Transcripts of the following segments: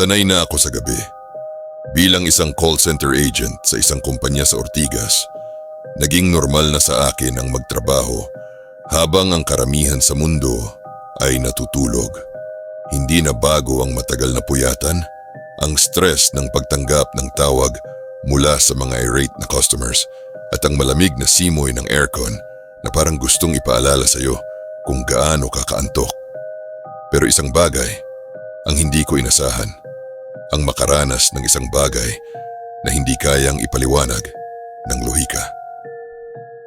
Sanay na ako sa gabi. Bilang isang call center agent sa isang kumpanya sa Ortigas, naging normal na sa akin ang magtrabaho habang ang karamihan sa mundo ay natutulog. Hindi na bago ang matagal na puyatan, ang stress ng pagtanggap ng tawag mula sa mga irate na customers at ang malamig na simoy ng aircon na parang gustong ipaalala sa iyo kung gaano kakaantok. Pero isang bagay ang hindi ko inasahan, ang makaranas ng isang bagay na hindi kayang ipaliwanag ng lohika.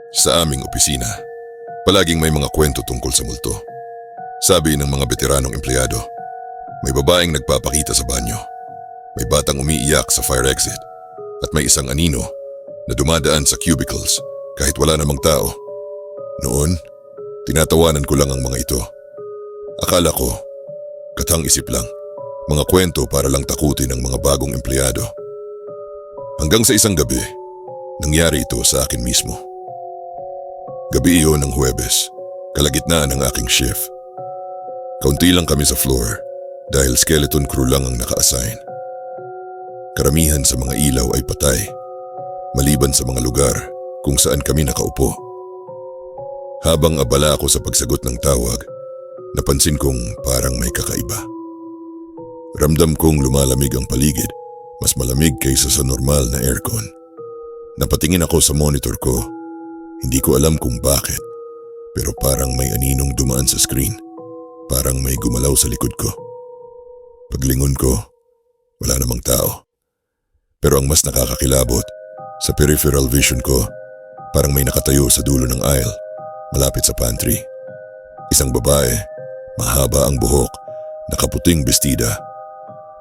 Sa aming opisina, palaging may mga kwento tungkol sa multo. Sabi ng mga veteranong empleyado, may babaeng nagpapakita sa banyo, may batang umiiyak sa fire exit, at may isang anino na dumadaan sa cubicles kahit wala namang tao. Noon, tinatawanan ko lang ang mga ito. Akala ko, katang-isip lang, mga kwento para lang takutin ang mga bagong empleyado. Hanggang sa isang gabi, nangyari ito sa akin mismo. Gabi iyon ng Huwebes, kalagitnaan ng aking shift. Kaunti lang kami sa floor dahil skeleton crew lang ang naka-assign. Karamihan sa mga ilaw ay patay, maliban sa mga lugar kung saan kami nakaupo. Habang abala ako sa pagsagot ng tawag, napansin kong parang may kakaiba. Ramdam kong lumalamig ang paligid, mas malamig kaysa sa normal na aircon. Napatingin ako sa monitor ko. Hindi ko alam kung bakit, pero parang may aninong dumaan sa screen. Parang may gumalaw sa likod ko. Paglingon ko, wala namang tao. Pero ang mas nakakakilabot, sa peripheral vision ko, parang may nakatayo sa dulo ng aisle, malapit sa pantry. Isang babae, mahaba ang buhok, nakaputing bestida.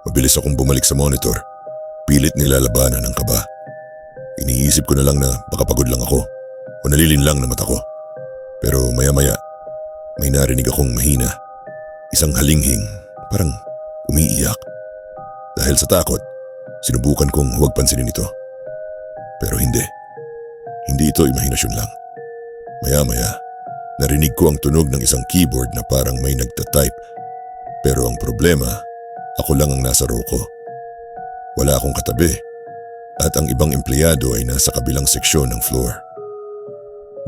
Mabilis akong bumalik sa monitor, pilit nilalabanan ang kaba. Iniisip ko na lang na baka pagod lang ako o nalilin lang na mata ko. Pero maya-maya, may narinig akong mahina. Isang halinghing, parang umiiyak. Dahil sa takot, sinubukan kong huwag pansinin ito. Pero hindi. Hindi ito imahinasyon lang. Maya-maya, narinig ko ang tunog ng isang keyboard na parang may nagtatype. Pero ang problema, ako lang ang nasa row ko. Wala akong katabi at ang ibang empleyado ay nasa kabilang seksyon ng floor.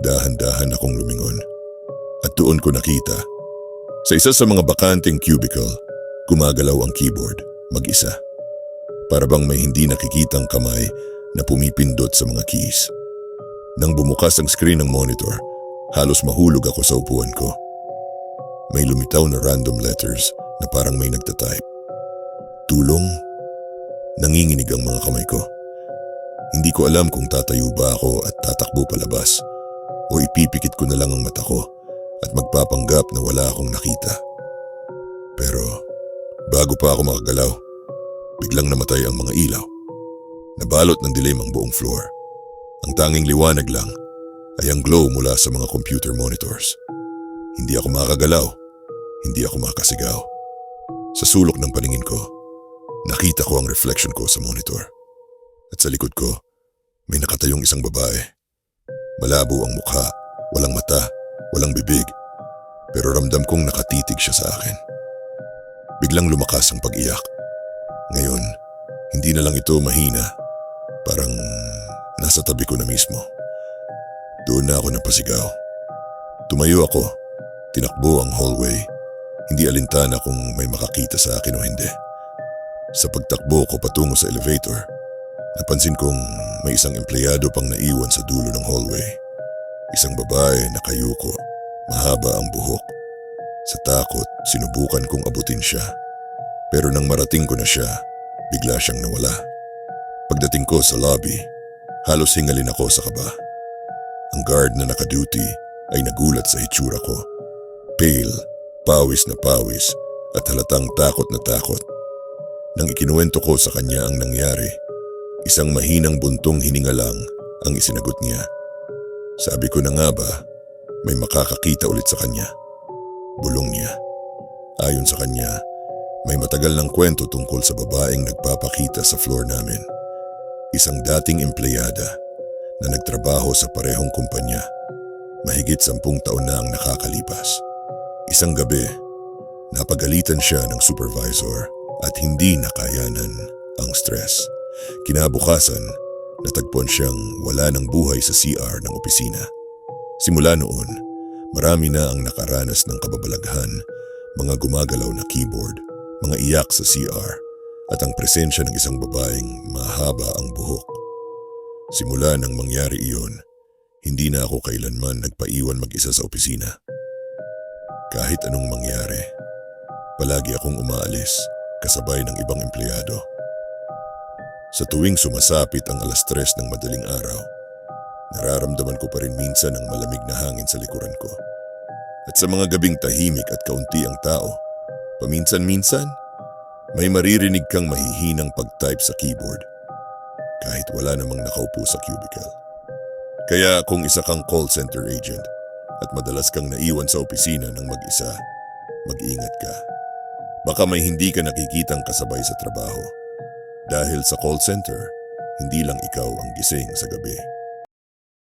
Dahan-dahan akong lumingon at doon ko nakita sa isa sa mga bakanting cubicle, gumagalaw ang keyboard mag-isa. Para bang may hindi nakikitang kamay na pumipindot sa mga keys. Nang bumukas ang screen ng monitor, halos mahulog ako sa upuan ko. May lumitaw na random letters na parang may nagtatype. Tulong? Nanginginig ang mga kamay ko. Hindi ko alam kung tatayo ba ako at tatakbo palabas o ipipikit ko na lang ang mata ko at magpapanggap na wala akong nakita. Pero bago pa ako makagalaw, biglang namatay ang mga ilaw. Nabalot ng dilim ang buong floor. Ang tanging liwanag lang ay ang glow mula sa mga computer monitors. Hindi ako makagalaw, hindi ako makasigaw. Sa sulok ng paningin ko, nakita ko ang reflection ko sa monitor. At sa likod ko, may nakatayong isang babae. Malabo ang mukha, walang mata, walang bibig. Pero ramdam kong nakatitig siya sa akin. Biglang lumakas ang pag-iyak. Ngayon, hindi na lang ito mahina. Parang nasa tabi ko na mismo. Doon na ako napasigaw. Tumayo ako, tinakbo ang hallway. Hindi alintana kung may makakita sa akin o hindi. Sa pagtakbo ko patungo sa elevator, napansin kong may isang empleyado pang naiwan sa dulo ng hallway. Isang babae nakayuko, mahaba ang buhok. Sa takot, sinubukan kong abutin siya. Pero nang marating ko na siya, bigla siyang nawala. Pagdating ko sa lobby, halos hingalin ako sa kaba. Ang guard na nakaduty ay nagulat sa itsura ko. Pale, pawis na pawis at halatang takot na takot. Nang ikinuwento ko sa kanya ang nangyari, isang mahinang buntong hininga lang ang isinagot niya. Sabi ko na nga ba, may makakakita ulit sa kanya. Bulong niya. Ayon sa kanya, may matagal ng kwento tungkol sa babaeng nagpapakita sa floor namin. Isang dating empleyada na nagtrabaho sa parehong kumpanya. Mahigit 10 taon na ang nakakalipas. Isang gabi, napagalitan siya ng supervisor at hindi nakayanan ang stress. Kinabukasan, natagpuan siyang wala ng buhay sa CR ng opisina. Simula noon, marami na ang nakaranas ng kababalaghan, mga gumagalaw na keyboard, mga iyak sa CR, at ang presensya ng isang babaeng mahaba ang buhok. Simula nang mangyari iyon, hindi na ako kailanman nagpaiwan mag-isa sa opisina. Kahit anong mangyari, palagi akong umaalis kasabay ng ibang empleyado. Sa tuwing sumasapit ang 3:00 ng madaling araw, nararamdaman ko pa rin minsan ang malamig na hangin sa likuran ko. At sa mga gabing tahimik at kaunti ang tao, paminsan-minsan, may maririnig kang mahihinang pag-type sa keyboard kahit wala namang nakaupo sa cubicle. Kaya kung isa kang call center agent at madalas kang naiwan sa opisina ng mag-isa, mag-ingat ka. Baka may hindi ka nakikitang kasabay sa trabaho. Dahil sa call center, hindi lang ikaw ang gising sa gabi.